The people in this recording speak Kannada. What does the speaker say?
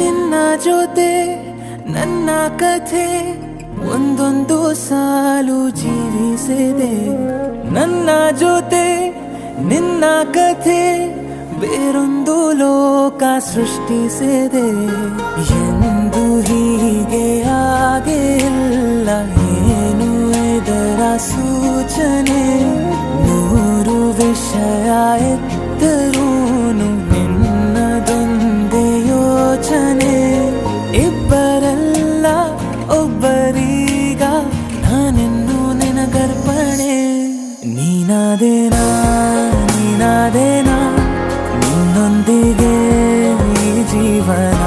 ನಿನ್ನ ಜೊತೆ ನನ್ನ ಕಥೆ ಒಂದೊಂದು ಸಾಲು ಜೀವಿಸಿದೆ. ನನ್ನ ಜೊತೆ ನಿನ್ನ ಕಥೆ ಬೇರೊಂದು ಲೋಕ ಸೃಷ್ಟಿಸಿದೆ. ಎಂದು ಹೀಗೆ ಆಗಿಲ್ಲ, ಏನು ಇದರ ಸೂಚನೆ? ನೂರು ವಿಷಯ ಎತ್ತರೂನು ನಿನ್ನದೊಂದೇ ಯೋಚನೆ. ಇಬ್ಬರಲ್ಲ ಒಬ್ಬರೀಗ ನಾನೆನ್ನು ನಿನಗರ್ಪಣೆ. ನೀನಾದೇನಾ ನೀನಾದೇನಾ ನಿನ್ನೊಂದಿಗೆ ಈ ಜೀವನ